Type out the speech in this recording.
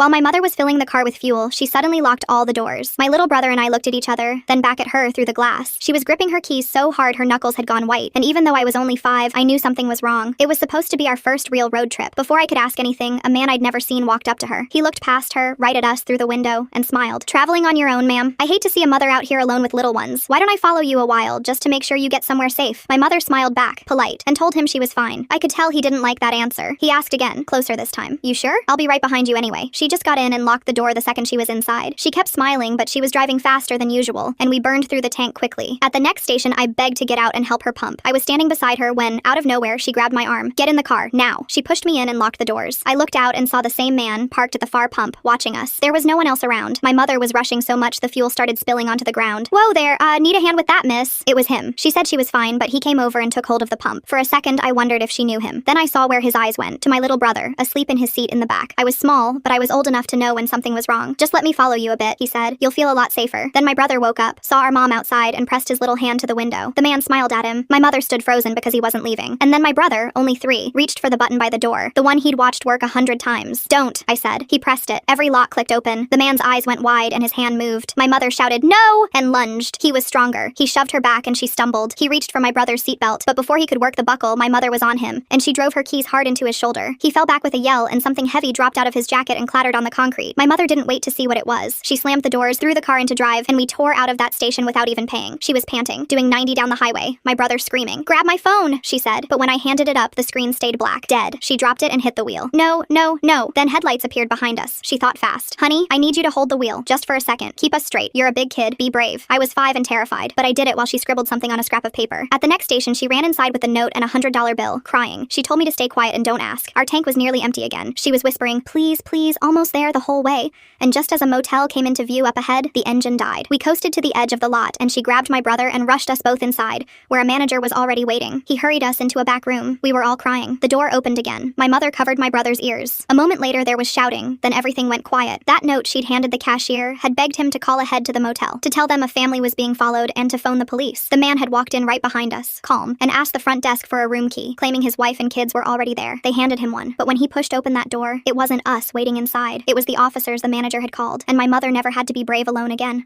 While my mother was filling the car with fuel, she suddenly locked all the doors. My little brother and I looked at each other, then back at her through the glass. She was gripping her keys so hard her knuckles had gone white, and even though I was only 5, I knew something was wrong. It was supposed to be our first real road trip. Before I could ask anything, a man I'd never seen walked up to her. He looked past her, right at us through the window, and smiled. "Traveling on your own, ma'am? I hate to see a mother out here alone with little ones. Why don't I follow you a while, just to make sure you get somewhere safe?" My mother smiled back, polite, and told him she was fine. I could tell he didn't like that answer. He asked again, closer this time. "You sure? I'll be right behind you anyway." She just got in and locked the door the second she was inside. She kept smiling, but she was driving faster than usual, and we burned through the tank quickly. At the next station, I begged to get out and help her pump. I was standing beside her when, out of nowhere, she grabbed my arm. "Get in the car, now." She pushed me in and locked the doors. I looked out and saw the same man, parked at the far pump, watching us. There was no one else around. My mother was rushing so much the fuel started spilling onto the ground. "Whoa there, need a hand with that, miss." It was him. She said she was fine, but he came over and took hold of the pump. For a second, I wondered if she knew him. Then I saw where his eyes went, to my little brother, asleep in his seat in the back. I was small, but I was old enough to know when something was wrong. "Just let me follow you a bit," he said. "You'll feel a lot safer." Then my brother woke up, saw our mom outside, and pressed his little hand to the window. The man smiled at him. My mother stood frozen because he wasn't leaving. And then my brother, only 3, reached for the button by the door, the one he'd watched work 100 times. "Don't," I said. He pressed it. Every lock clicked open. The man's eyes went wide and his hand moved. My mother shouted, "No!" and lunged. He was stronger. He shoved her back and she stumbled. He reached for my brother's seatbelt, but before he could work the buckle, my mother was on him, and she drove her keys hard into his shoulder. He fell back with a yell, and something heavy dropped out of his jacket and clattered on the concrete. My mother didn't wait to see what it was. She slammed the doors, threw the car into drive, and we tore out of that station without even paying. She was panting, doing 90 down the highway. My brother screaming. "Grab my phone," she said, but when I handed it up, the screen stayed black. Dead. She dropped it and hit the wheel. "No, no, no." Then headlights appeared behind us. She thought fast. "Honey, I need you to hold the wheel, just for a second. Keep us straight. You're a big kid. Be brave." I was 5 and terrified, but I did it while she scribbled something on a scrap of paper. At the next station, she ran inside with a note and a $100 bill, crying. She told me to stay quiet and don't ask. Our tank was nearly empty again. She was whispering, "Please, please, almost there the whole way." And just as a motel came into view up ahead, the engine died. We coasted to the edge of the lot, and she grabbed my brother and rushed us both inside, where a manager was already waiting. He hurried us into a back room. We were all crying. The door opened again. My mother covered my brother's ears. A moment later, there was shouting, then everything went quiet. That note she'd handed the cashier had begged him to call ahead to the motel, to tell them a family was being followed and to phone the police. The man had walked in right behind us, calm, and asked the front desk for a room key, claiming his wife and kids were already there. They handed him one, but when he pushed open that door, it wasn't us waiting inside. It was the officers the manager had called, and my mother never had to be brave alone again.